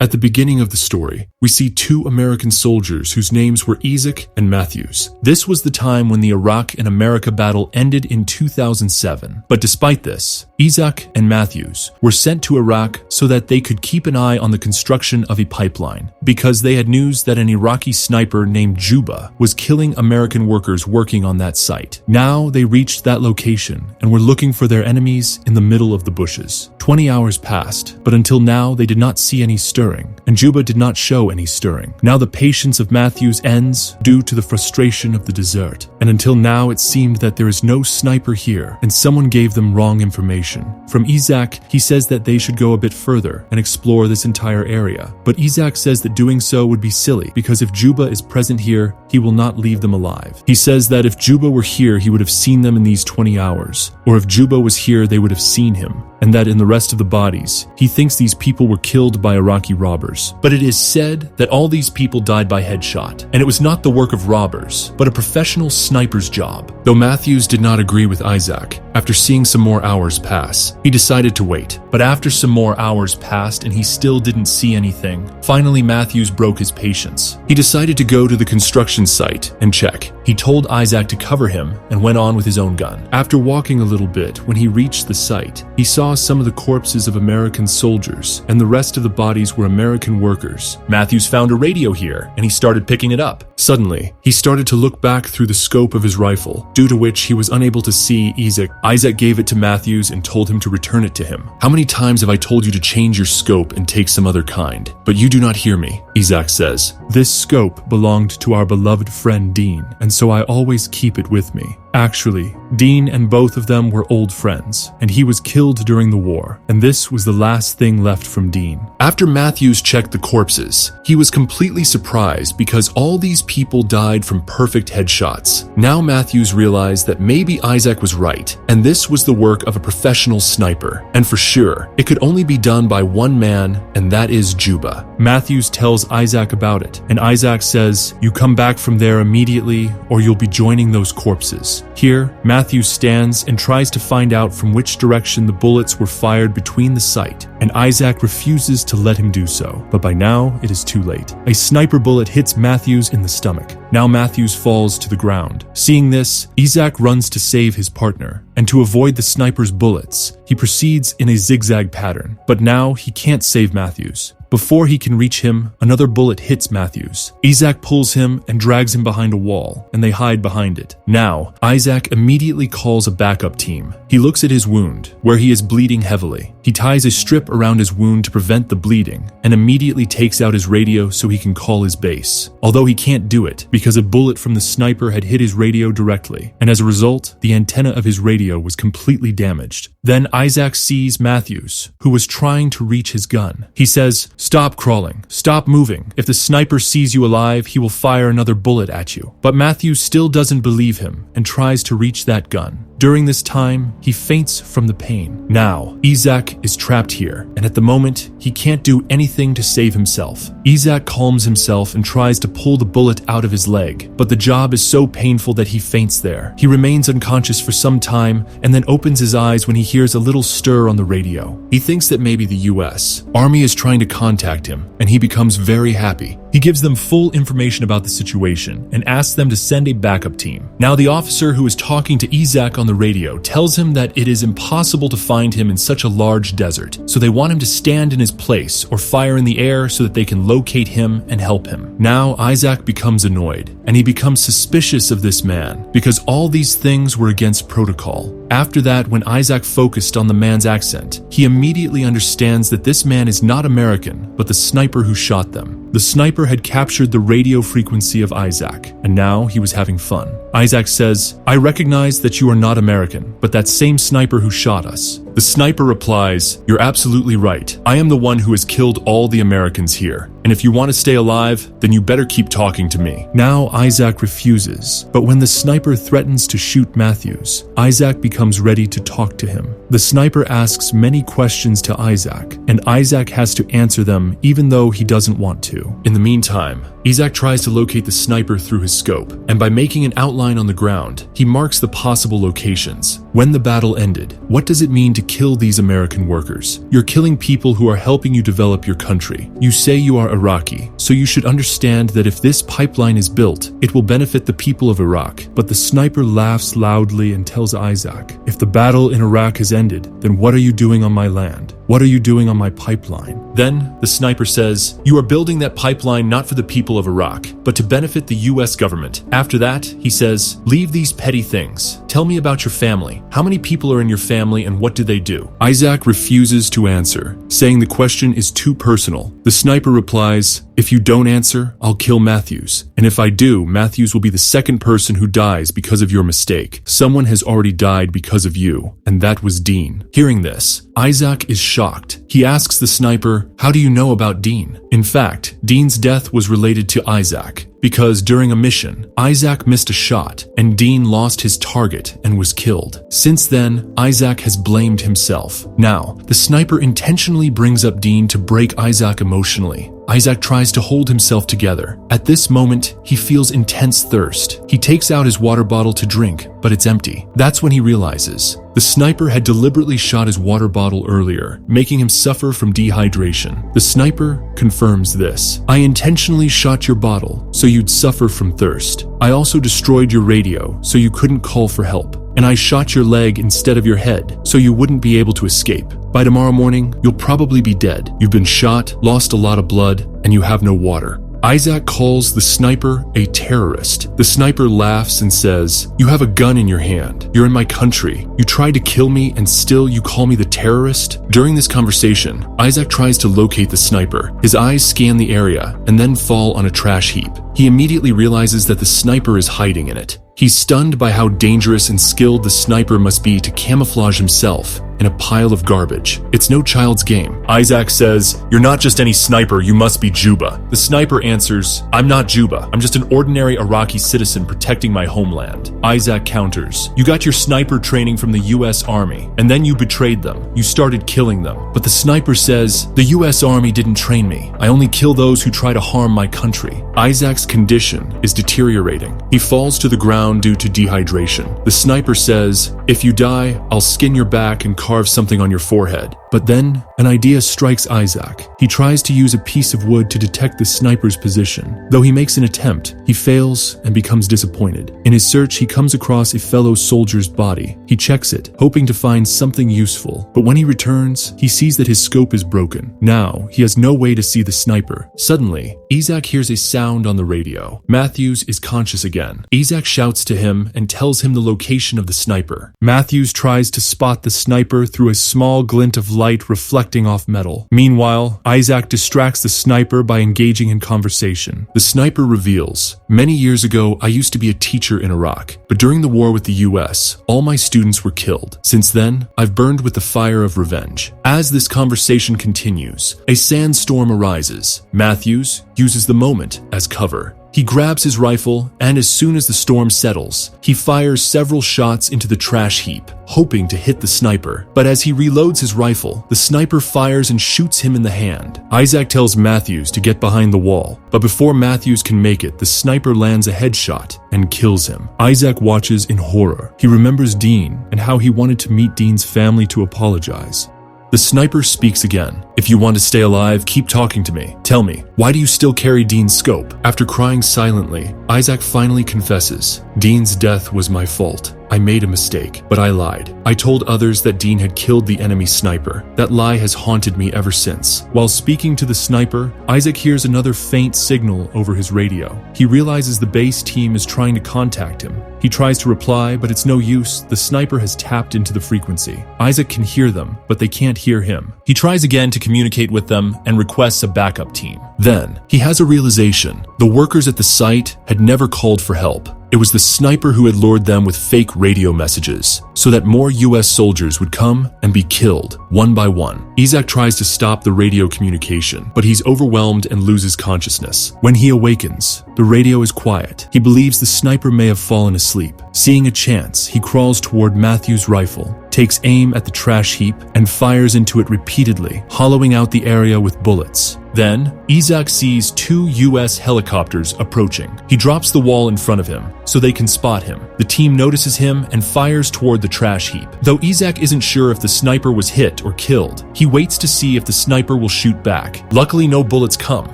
At the beginning of the story, we see two American soldiers whose names were Isaac and Matthews. This was the time when the Iraq and America battle ended in 2007. But despite this, Isaac and Matthews were sent to Iraq so that they could keep an eye on the construction of a pipeline, because they had news that an Iraqi sniper named Juba was killing American workers working on that site. Now they reached that location and were looking for their enemies in the middle of the bushes. 20 hours passed, but until now they did not see any stirring, and Juba did not show any stirring. Now the patience of Matthews ends due to the frustration of the desert, and until now it seemed that there is no sniper here, and someone gave them wrong information. From Isaac, he says that they should go a bit further and explore this entire area, but Isaac says that doing so would be silly, because if Juba is present here, he will not leave them alive. He says that if Juba were here, he would have seen them in these 20 hours, or if Juba was here, they would have seen him, and that in the rest of the bodies, he thinks these people were killed by Iraqi robbers. But it is said that all these people died by headshot, and it was not the work of robbers, but a professional sniper's job. Though Matthews did not agree with Isaac, after seeing some more hours pass, he decided to wait. But after some more hours passed and he still didn't see anything, finally Matthews broke his patience. He decided to go to the construction site and check. He told Isaac to cover him and went on with his own gun. After walking a little bit, when he reached the site, he saw some of the corpses of American soldiers, and the rest of the bodies were American workers. Matthews found a radio here, and he started picking it up. Suddenly, he started to look back through the scope of his rifle, due to which he was unable to see Isaac. Isaac gave it to Matthews and told him to return it to him. "How many times have I told you to change your scope and take some other kind? But you do not hear me," Isaac says. "This scope belonged to our beloved friend Dean, and so I always keep it with me." Actually, Dean and both of them were old friends, and he was killed during the war, and this was the last thing left from Dean. After Matthews checked the corpses, he was completely surprised because all these people died from perfect headshots. Now Matthews realized that maybe Isaac was right, and this was the work of a professional sniper, and for sure, it could only be done by one man, and that is Juba. Matthews tells Isaac about it, and Isaac says, "You come back from there immediately, or you'll be joining those corpses." Here, Matthews stands and tries to find out from which direction the bullets were fired between the site, and Isaac refuses to let him do so. But by now, it is too late. A sniper bullet hits Matthews in the stomach. Now Matthews falls to the ground. Seeing this, Isaac runs to save his partner, and to avoid the sniper's bullets, he proceeds in a zigzag pattern. But now he can't save Matthews. Before he can reach him, another bullet hits Matthews. Isaac pulls him and drags him behind a wall, and they hide behind it. Now, Isaac immediately calls a backup team. He looks at his wound, where he is bleeding heavily. He ties a strip around his wound to prevent the bleeding, and immediately takes out his radio so he can call his base. Although he can't do it, because a bullet from the sniper had hit his radio directly, and as a result, the antenna of his radio was completely damaged. Then Isaac sees Matthews, who was trying to reach his gun. He says, "Stop crawling. Stop moving. If the sniper sees you alive, he will fire another bullet at you." But Matthews still doesn't believe him and tries to reach that gun. During this time, he faints from the pain. Now, Isaac is trapped here, and at the moment, he can't do anything to save himself. Isaac calms himself and tries to pull the bullet out of his leg, but the job is so painful that he faints there. He remains unconscious for some time, and then opens his eyes when he hears a little stir on the radio. He thinks that maybe the US Army is trying to contact him, and he becomes very happy. He gives them full information about the situation and asks them to send a backup team. Now the officer who is talking to Isaac on the radio tells him that it is impossible to find him in such a large desert, so they want him to stand in his place or fire in the air so that they can locate him and help him. Now Isaac becomes annoyed, and he becomes suspicious of this man because all these things were against protocol. After that, when Isaac focused on the man's accent, he immediately understands that this man is not American, but the sniper who shot them. The sniper had captured the radio frequency of Isaac, and now he was having fun. Isaac says, "I recognize that you are not American, but that same sniper who shot us." The sniper replies, "You're absolutely right. I am the one who has killed all the Americans here, and if you want to stay alive, then you better keep talking to me." Now Isaac refuses, but when the sniper threatens to shoot Matthews, Isaac becomes ready to talk to him. The sniper asks many questions to Isaac, and Isaac has to answer them even though he doesn't want to. In the meantime, Isaac tries to locate the sniper through his scope, and by making an outline outline on the ground, he marks the possible locations. When the battle ended, what does it mean to kill these American workers? You're killing people who are helping you develop your country. You say you are Iraqi, so you should understand that if this pipeline is built, it will benefit the people of Iraq. But the sniper laughs loudly and tells Isaac, if the battle in Iraq has ended, then what are you doing on my land? What are you doing on my pipeline? Then the sniper says, you are building that pipeline not for the people of Iraq, but to benefit the US government. After that, he says, leave these petty things. Tell me about your family. How many people are in your family and what do they do? Isaac refuses to answer, saying the question is too personal. The sniper replies, if you don't answer, I'll kill Matthews. And if I do, Matthews will be the second person who dies because of your mistake. Someone has already died because of you, and that was Dean. Hearing this, Isaac is shocked. He asks the sniper, how do you know about Dean? In fact, Dean's death was related to Isaac, because during a mission, Isaac missed a shot, and Dean lost his target and was killed. Since then, Isaac has blamed himself. Now, the sniper intentionally brings up Dean to break Isaac emotionally. Isaac tries to hold himself together. At this moment, he feels intense thirst. He takes out his water bottle to drink, but it's empty. That's when he realizes the sniper had deliberately shot his water bottle earlier, making him suffer from dehydration. The sniper confirms this. I intentionally shot your bottle so you'd suffer from thirst. I also destroyed your radio so you couldn't call for help. And I shot your leg instead of your head so you wouldn't be able to escape. By tomorrow morning, you'll probably be dead. You've been shot, lost a lot of blood, and you have no water. Isaac calls the sniper a terrorist. The sniper laughs and says, you have a gun in your hand. You're in my country. You tried to kill me and still you call me the terrorist? During this conversation, Isaac tries to locate the sniper. His eyes scan the area and then fall on a trash heap. He immediately realizes that the sniper is hiding in it. He's stunned by how dangerous and skilled the sniper must be to camouflage himself in a pile of garbage. It's no child's game. Isaac says, you're not just any sniper, you must be Juba. The sniper answers, I'm not Juba. I'm just an ordinary Iraqi citizen protecting my homeland. Isaac counters, you got your sniper training from the US Army, and then you betrayed them. You started killing them. But the sniper says, the US Army didn't train me. I only kill those who try to harm my country. Isaac's condition is deteriorating. He falls to the ground due to dehydration. The sniper says, if you die, I'll skin your back and carve something on your forehead. But then, an idea strikes Isaac. He tries to use a piece of wood to detect the sniper's position. Though he makes an attempt, he fails and becomes disappointed. In his search, he comes across a fellow soldier's body. He checks it, hoping to find something useful. But when he returns, he sees that his scope is broken. Now, he has no way to see the sniper. Suddenly, Isaac hears a sound on the radio. Matthews is conscious again. Isaac shouts to him and tells him the location of the sniper. Matthews tries to spot the sniper through a small glint of light reflecting off metal. Meanwhile, Isaac distracts the sniper by engaging in conversation. The sniper reveals, many years ago, I used to be a teacher in Iraq, but during the war with the US, all my students were killed. Since then, I've burned with the fire of revenge. As this conversation continues, a sandstorm arises. Matthews uses the moment as cover. He grabs his rifle, and as soon as the storm settles, he fires several shots into the trash heap, hoping to hit the sniper. But as he reloads his rifle, the sniper fires and shoots him in the hand. Isaac tells Matthews to get behind the wall, but before Matthews can make it, the sniper lands a headshot and kills him. Isaac watches in horror. He remembers Dean and how he wanted to meet Dean's family to apologize. The sniper speaks again. If you want to stay alive, keep talking to me. Tell me, why do you still carry Dean's scope? After crying silently, Isaac finally confesses, Dean's death was my fault. I made a mistake, but I lied. I told others that Dean had killed the enemy sniper. That lie has haunted me ever since. While speaking to the sniper, Isaac hears another faint signal over his radio. He realizes the base team is trying to contact him. He tries to reply, but it's no use. The sniper has tapped into the frequency. Isaac can hear them, but they can't hear him. He tries again to communicate with them and requests a backup team. Then, he has a realization. The workers at the site had never called for help. It was the sniper who had lured them with fake radio messages, so that more US soldiers would come and be killed, one by one. Isaac tries to stop the radio communication, but he's overwhelmed and loses consciousness. When he awakens, the radio is quiet. He believes the sniper may have fallen asleep. Seeing a chance, he crawls toward Matthew's rifle takes aim at the trash heap and fires into it repeatedly, hollowing out the area with bullets. Then, Isaac sees 2 U.S. helicopters approaching. He drops the wall in front of him so they can spot him. The team notices him and fires toward the trash heap. Though Isaac isn't sure if the sniper was hit or killed, he waits to see if the sniper will shoot back. Luckily, no bullets come.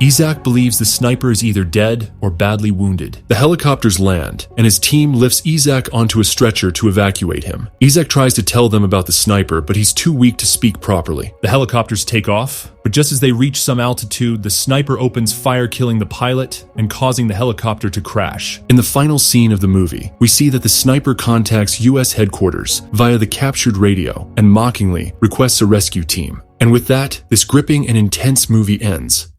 Isaac believes the sniper is either dead or badly wounded. The helicopters land, and his team lifts Isaac onto a stretcher to evacuate him. Isaac tries to tell them about the sniper, but he's too weak to speak properly. The helicopters take off, but just as they reach some altitude, the sniper opens fire, killing the pilot and causing the helicopter to crash. In the final scene of the movie, we see that the sniper contacts U.S. headquarters via the captured radio and mockingly requests a rescue team. And with that, this gripping and intense movie ends.